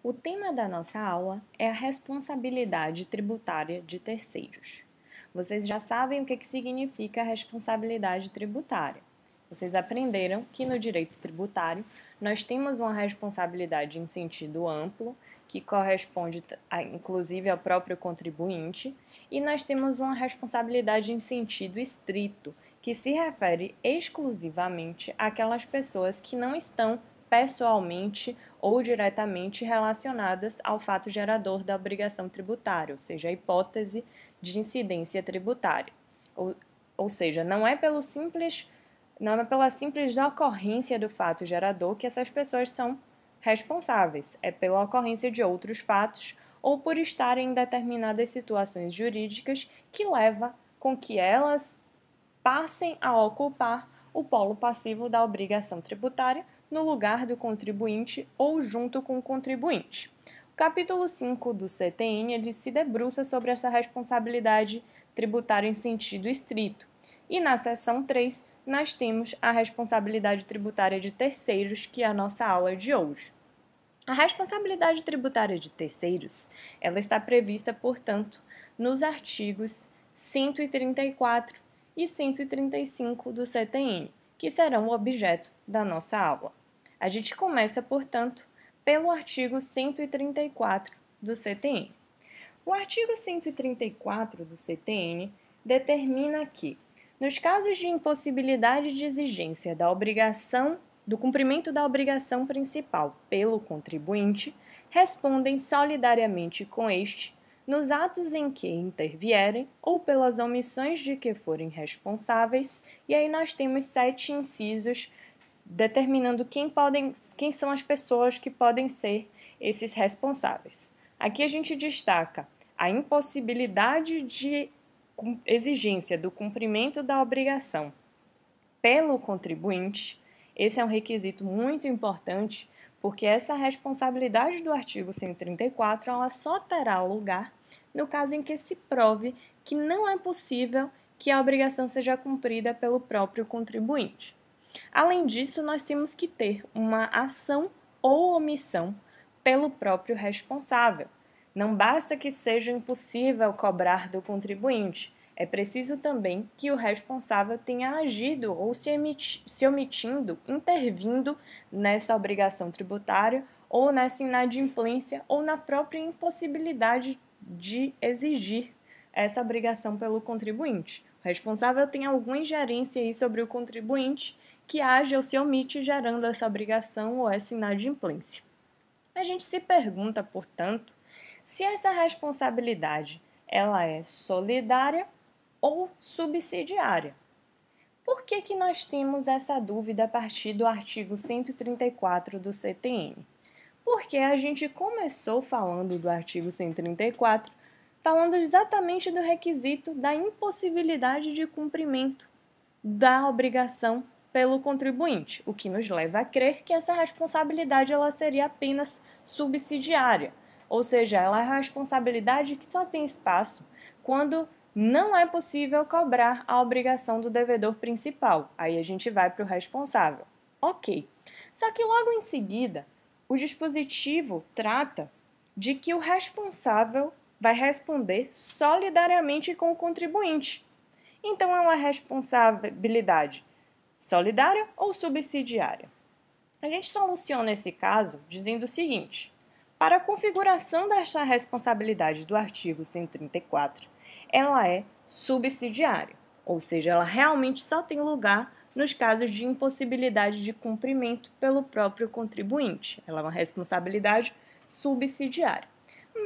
O tema da nossa aula é a responsabilidade tributária de terceiros. Vocês já sabem o que significa a responsabilidade tributária. Vocês aprenderam que no direito tributário nós temos uma responsabilidade em sentido amplo, que corresponde inclusive ao próprio contribuinte, e nós temos uma responsabilidade em sentido estrito, que se refere exclusivamente àquelas pessoas que não estão pessoalmente ou diretamente relacionadas ao fato gerador da obrigação tributária, ou seja, a hipótese de incidência tributária. Ou seja, não é pela simples ocorrência do fato gerador que essas pessoas são responsáveis, é pela ocorrência de outros fatos ou por estarem em determinadas situações jurídicas que leva com que elas passem a ocupar o polo passivo da obrigação tributária no lugar do contribuinte ou junto com o contribuinte. O capítulo 5 do CTN ele se debruça sobre essa responsabilidade tributária em sentido estrito. E na seção 3, nós temos a responsabilidade tributária de terceiros, que é a nossa aula de hoje. A responsabilidade tributária de terceiros, ela está prevista, portanto, nos artigos 134 e 135 do CTN, que serão o objeto da nossa aula. A gente começa, portanto, pelo artigo 134 do CTN. O artigo 134 do CTN determina que, nos casos de impossibilidade de exigência do cumprimento da obrigação principal pelo contribuinte, respondem solidariamente com este nos atos em que intervierem ou pelas omissões de que forem responsáveis, e aí nós temos 7 incisos determinando quem são as pessoas que podem ser esses responsáveis. Aqui a gente destaca a impossibilidade de exigência do cumprimento da obrigação pelo contribuinte. Esse é um requisito muito importante, porque essa responsabilidade do artigo 134 ela só terá lugar no caso em que se prove que não é possível que a obrigação seja cumprida pelo próprio contribuinte. Além disso, nós temos que ter uma ação ou omissão pelo próprio responsável. Não basta que seja impossível cobrar do contribuinte, é preciso também que o responsável tenha agido ou se omitindo, intervindo nessa obrigação tributária ou nessa inadimplência ou na própria impossibilidade de exigir essa obrigação pelo contribuinte. O responsável tem alguma ingerência aí sobre o contribuinte que age ou se omite gerando essa obrigação ou essa inadimplência. A gente se pergunta, portanto, se essa responsabilidade ela é solidária ou subsidiária. Por que nós temos essa dúvida a partir do artigo 134 do CTN? Porque a gente começou falando do artigo 134, falando exatamente do requisito da impossibilidade de cumprimento da obrigação pelo contribuinte, o que nos leva a crer que essa responsabilidade ela seria apenas subsidiária, ou seja, ela é uma responsabilidade que só tem espaço quando não é possível cobrar a obrigação do devedor principal. Aí a gente vai para o responsável. Ok. Só que logo em seguida, o dispositivo trata de que o responsável vai responder solidariamente com o contribuinte. Então, é uma responsabilidade solidária ou subsidiária? A gente soluciona esse caso dizendo o seguinte: para a configuração desta responsabilidade do artigo 134, ela é subsidiária, ou seja, ela realmente só tem lugar nos casos de impossibilidade de cumprimento pelo próprio contribuinte. Ela é uma responsabilidade subsidiária.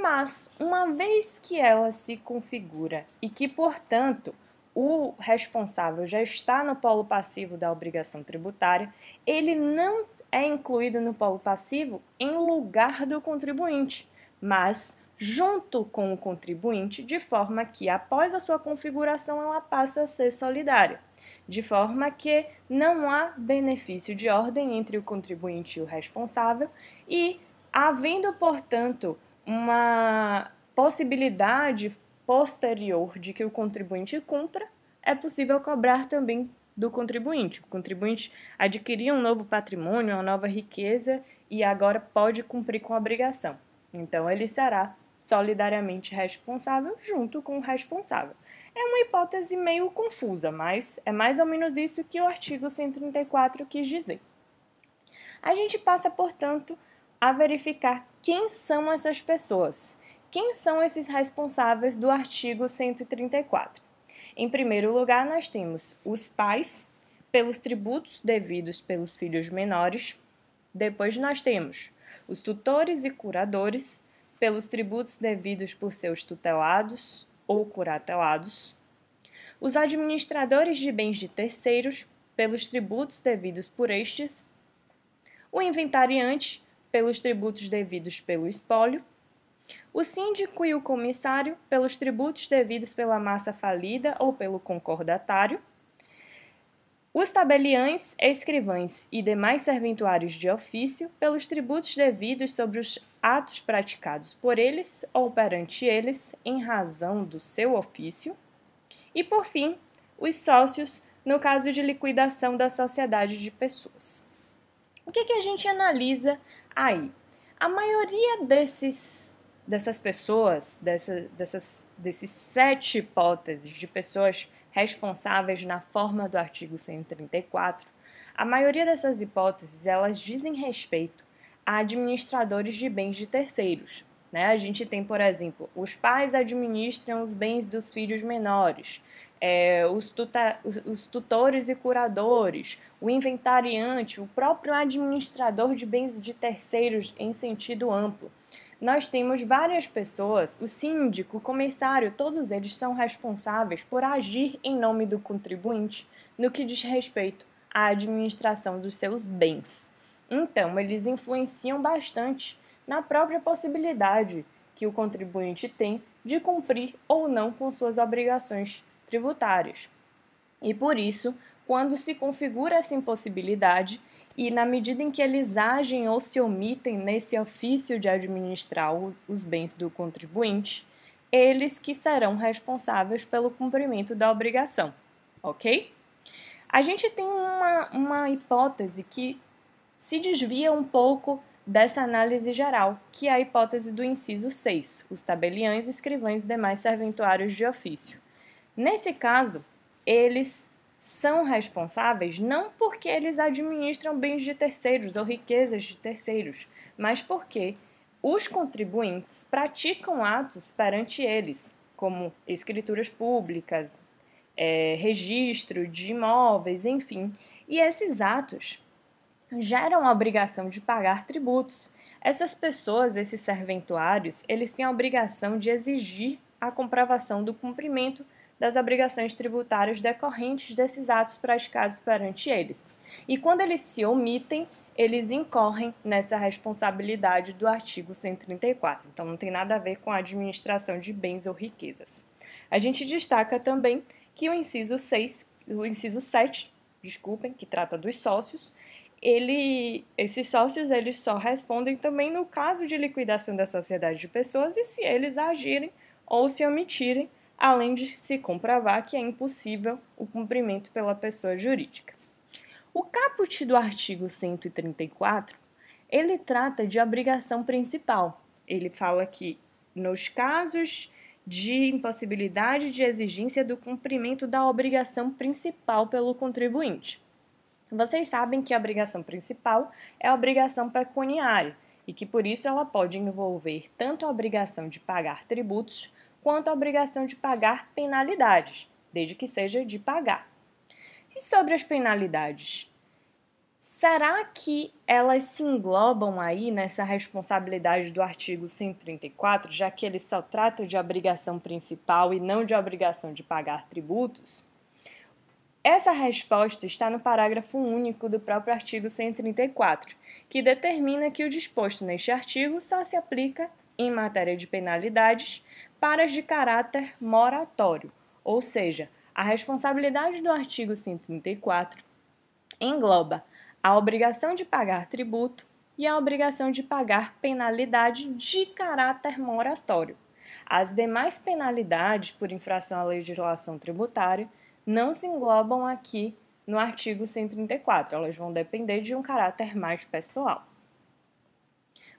Mas, uma vez que ela se configura e que, portanto, o responsável já está no polo passivo da obrigação tributária, ele não é incluído no polo passivo em lugar do contribuinte, mas junto com o contribuinte, de forma que, após a sua configuração, ela passa a ser solidária, de forma que não há benefício de ordem entre o contribuinte e o responsável e, havendo, portanto, uma possibilidade posterior de que o contribuinte cumpra, é possível cobrar também do contribuinte. O contribuinte adquiriu um novo patrimônio, uma nova riqueza e agora pode cumprir com a obrigação. Então, ele será solidariamente responsável junto com o responsável. É uma hipótese meio confusa, mas é mais ou menos isso que o artigo 134 quis dizer. A gente passa, portanto, a verificar quem são essas pessoas. Quem são esses responsáveis do artigo 134? Em primeiro lugar, nós temos os pais, pelos tributos devidos pelos filhos menores. Depois, nós temos os tutores e curadores, pelos tributos devidos por seus tutelados ou curatelados. Os administradores de bens de terceiros, pelos tributos devidos por estes. O inventariante, pelos tributos devidos pelo espólio. O síndico e o comissário, pelos tributos devidos pela massa falida ou pelo concordatário. Os tabeliães, escrivães e demais serventuários de ofício, pelos tributos devidos sobre os atos praticados por eles ou perante eles, em razão do seu ofício. E, por fim, os sócios, no caso de liquidação da sociedade de pessoas. O que a gente analisa aí? A maioria dessas pessoas, desses 7 hipóteses de pessoas responsáveis na forma do artigo 134, a maioria dessas hipóteses, elas dizem respeito a administradores de bens de terceiros. Né? A gente tem, por exemplo, os pais administram os bens dos filhos menores, os tutores e curadores, o inventariante, o próprio administrador de bens de terceiros em sentido amplo. Nós temos várias pessoas, o síndico, o comissário, todos eles são responsáveis por agir em nome do contribuinte no que diz respeito à administração dos seus bens. Então, eles influenciam bastante na própria possibilidade que o contribuinte tem de cumprir ou não com suas obrigações tributárias. E por isso, quando se configura essa impossibilidade e na medida em que eles agem ou se omitem nesse ofício de administrar os bens do contribuinte, eles que serão responsáveis pelo cumprimento da obrigação, ok? A gente tem uma hipótese que se desvia um pouco dessa análise geral, que é a hipótese do inciso 6, os tabeliães, escrivães e demais serventuários de ofício. Nesse caso, eles são responsáveis não porque eles administram bens de terceiros ou riquezas de terceiros, mas porque os contribuintes praticam atos perante eles, como escrituras públicas, registro de imóveis, enfim. E esses atos geram a obrigação de pagar tributos. Essas pessoas, esses serventuários, eles têm a obrigação de exigir a comprovação do cumprimento das obrigações tributárias decorrentes desses atos praticados perante eles. E quando eles se omitem, eles incorrem nessa responsabilidade do artigo 134. Então, não tem nada a ver com a administração de bens ou riquezas. A gente destaca também que o inciso 7, que trata dos sócios, esses sócios eles só respondem também no caso de liquidação da sociedade de pessoas e se eles agirem ou se omitirem, além de se comprovar que é impossível o cumprimento pela pessoa jurídica. O caput do artigo 134, ele trata de obrigação principal. Ele fala que nos casos de impossibilidade de exigência do cumprimento da obrigação principal pelo contribuinte. Vocês sabem que a obrigação principal é a obrigação pecuniária e que por isso ela pode envolver tanto a obrigação de pagar tributos quanto a obrigação de pagar penalidades, desde que seja de pagar. E sobre as penalidades? Será que elas se englobam aí nessa responsabilidade do artigo 134, já que ele só trata de obrigação principal e não de obrigação de pagar tributos? Essa resposta está no parágrafo único do próprio artigo 134, que determina que o disposto neste artigo só se aplica, em matéria de penalidades, para as de caráter moratório, ou seja, a responsabilidade do artigo 134 engloba a obrigação de pagar tributo e a obrigação de pagar penalidade de caráter moratório. As demais penalidades por infração à legislação tributária não se englobam aqui no artigo 134, elas vão depender de um caráter mais pessoal.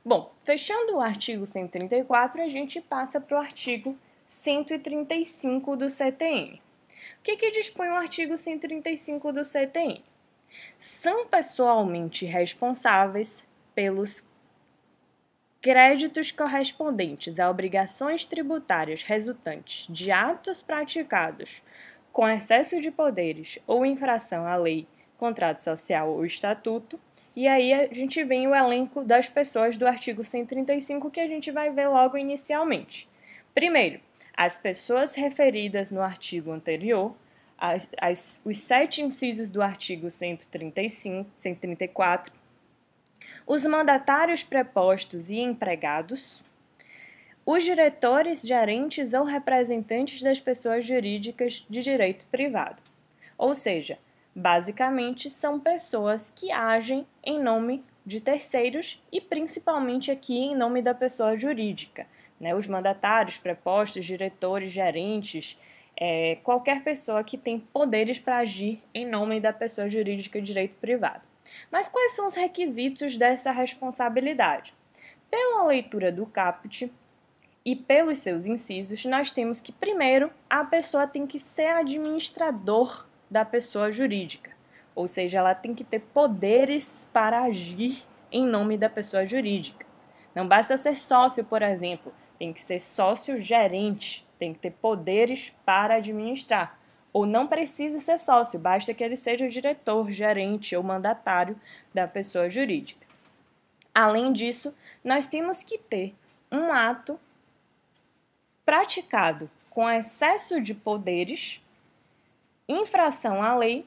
Bom, fechando o artigo 134, a gente passa para o artigo 135 do CTN. O que dispõe o artigo 135 do CTN? São pessoalmente responsáveis pelos créditos correspondentes a obrigações tributárias resultantes de atos praticados com excesso de poderes ou infração à lei, contrato social ou estatuto. E aí a gente vem o elenco das pessoas do artigo 135 que a gente vai ver logo inicialmente. Primeiro, as pessoas referidas no artigo anterior, os 7 incisos do artigo 135, 134, os mandatários prepostos e empregados, os diretores, gerentes ou representantes das pessoas jurídicas de direito privado. Ou seja, basicamente são pessoas que agem em nome de terceiros e principalmente aqui em nome da pessoa jurídica, né? Os mandatários, prepostos, diretores, gerentes, qualquer pessoa que tem poderes para agir em nome da pessoa jurídica de direito privado. Mas quais são os requisitos dessa responsabilidade? Pela leitura do caput e pelos seus incisos, nós temos que, primeiro, a pessoa tem que ser administrador da pessoa jurídica, ou seja, ela tem que ter poderes para agir em nome da pessoa jurídica. Não basta ser sócio, por exemplo, tem que ser sócio gerente, tem que ter poderes para administrar. Ou não precisa ser sócio, basta que ele seja diretor, gerente ou mandatário da pessoa jurídica. Além disso, nós temos que ter um ato praticado com excesso de poderes, infração à lei,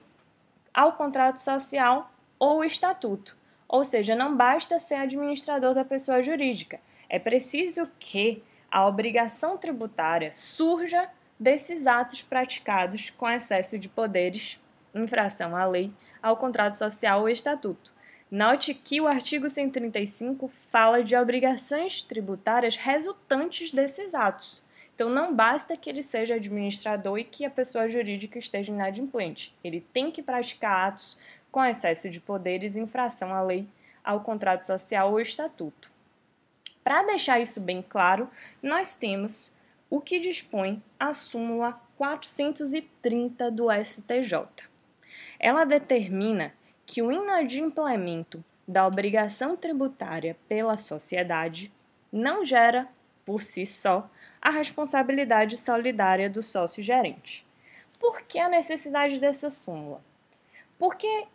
ao contrato social ou estatuto. Ou seja, não basta ser administrador da pessoa jurídica, é preciso que a obrigação tributária surja desses atos praticados com excesso de poderes, infração à lei, ao contrato social ou estatuto. Note que o artigo 135 fala de obrigações tributárias resultantes desses atos. Então, não basta que ele seja administrador e que a pessoa jurídica esteja inadimplente. Ele tem que praticar atos com excesso de poderes, infração à lei, ao contrato social ou estatuto. Para deixar isso bem claro, nós temos o que dispõe a súmula 430 do STJ. Ela determina que o inadimplemento da obrigação tributária pela sociedade não gera, por si só, a responsabilidade solidária do sócio-gerente. Por que a necessidade dessa súmula? Porque,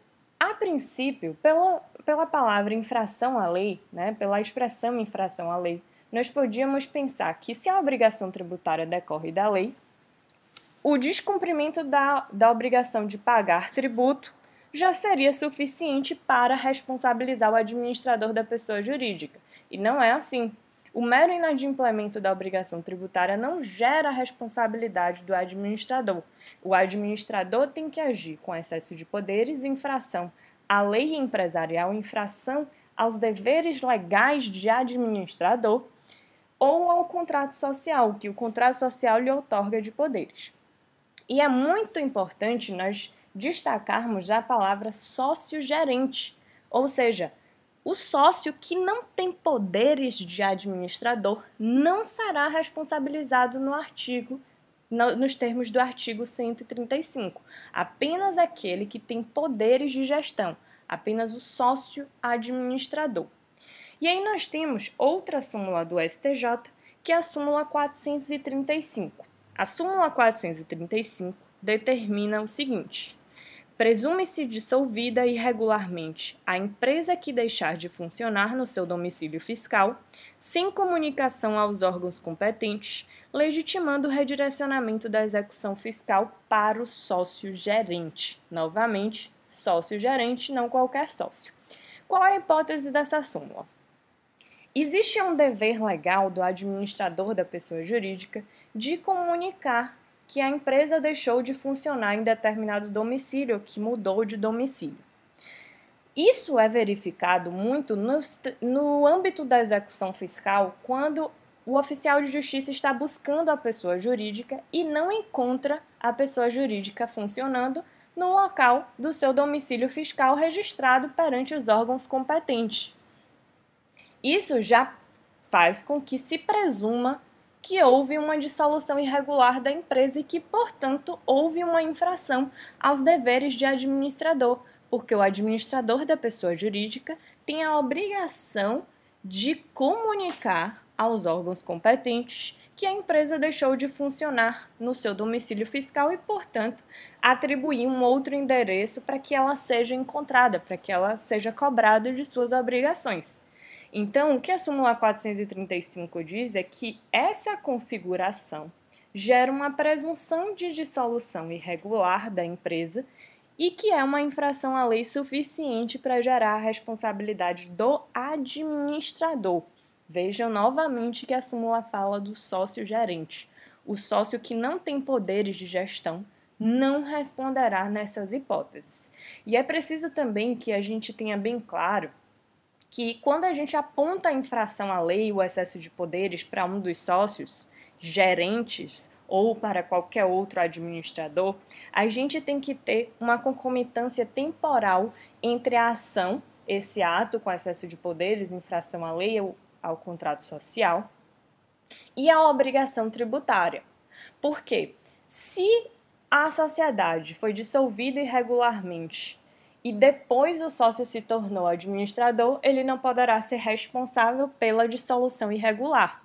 a princípio, pela palavra infração à lei, né, pela expressão infração à lei, nós podíamos pensar que se a obrigação tributária decorre da lei, o descumprimento da obrigação de pagar tributo já seria suficiente para responsabilizar o administrador da pessoa jurídica. E não é assim. O mero inadimplemento da obrigação tributária não gera a responsabilidade do administrador. O administrador tem que agir com excesso de poderes, infração à lei empresarial, infração aos deveres legais de administrador ou ao contrato social, que o contrato social lhe outorga de poderes. E é muito importante nós destacarmos a palavra sócio-gerente, ou seja, o sócio que não tem poderes de administrador não será responsabilizado nos termos do artigo 135. Apenas aquele que tem poderes de gestão, apenas o sócio administrador. E aí nós temos outra súmula do STJ, que é a súmula 435. A súmula 435 determina o seguinte: presume-se dissolvida irregularmente a empresa que deixar de funcionar no seu domicílio fiscal, sem comunicação aos órgãos competentes, legitimando o redirecionamento da execução fiscal para o sócio-gerente. Novamente, sócio-gerente, não qualquer sócio. Qual é a hipótese dessa súmula? Existe um dever legal do administrador da pessoa jurídica de comunicar que a empresa deixou de funcionar em determinado domicílio, que mudou de domicílio. Isso é verificado muito no âmbito da execução fiscal, quando o oficial de justiça está buscando a pessoa jurídica e não encontra a pessoa jurídica funcionando no local do seu domicílio fiscal registrado perante os órgãos competentes. Isso já faz com que se presuma que houve uma dissolução irregular da empresa e que, portanto, houve uma infração aos deveres de administrador, porque o administrador da pessoa jurídica tem a obrigação de comunicar aos órgãos competentes que a empresa deixou de funcionar no seu domicílio fiscal e, portanto, atribuir um outro endereço para que ela seja encontrada, para que ela seja cobrada de suas obrigações. Então, o que a súmula 435 diz é que essa configuração gera uma presunção de dissolução irregular da empresa e que é uma infração à lei suficiente para gerar a responsabilidade do administrador. Vejam novamente que a súmula fala do sócio gerente. O sócio que não tem poderes de gestão não responderá nessas hipóteses. E é preciso também que a gente tenha bem claro que quando a gente aponta a infração à lei, o excesso de poderes para um dos sócios, gerentes ou para qualquer outro administrador, a gente tem que ter uma concomitância temporal entre a ação, esse ato com excesso de poderes, infração à lei ou ao contrato social, e a obrigação tributária. Por quê? Se a sociedade foi dissolvida irregularmente e depois o sócio se tornou administrador, ele não poderá ser responsável pela dissolução irregular.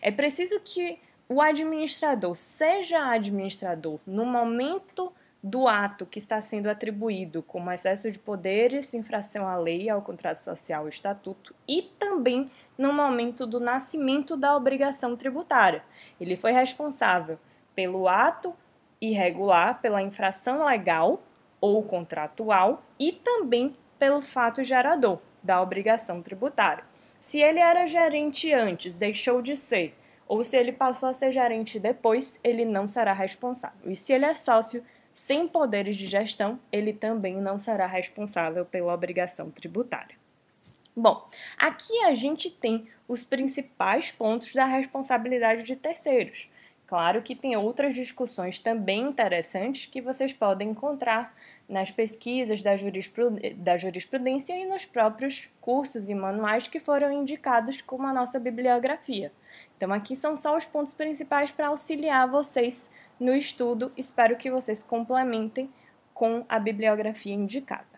É preciso que o administrador seja administrador no momento do ato que está sendo atribuído como excesso de poderes, infração à lei, ao contrato social, ao estatuto, e também no momento do nascimento da obrigação tributária. Ele foi responsável pelo ato irregular, pela infração legal ou contratual e também pelo fato gerador da obrigação tributária. Se ele era gerente antes, deixou de ser, ou se ele passou a ser gerente depois, ele não será responsável. E se ele é sócio sem poderes de gestão, ele também não será responsável pela obrigação tributária. Bom, aqui a gente tem os principais pontos da responsabilidade de terceiros. Claro que tem outras discussões também interessantes que vocês podem encontrar nas pesquisas da jurisprudência e nos próprios cursos e manuais que foram indicados como a nossa bibliografia. Então, aqui são só os pontos principais para auxiliar vocês no estudo. Espero que vocês complementem com a bibliografia indicada.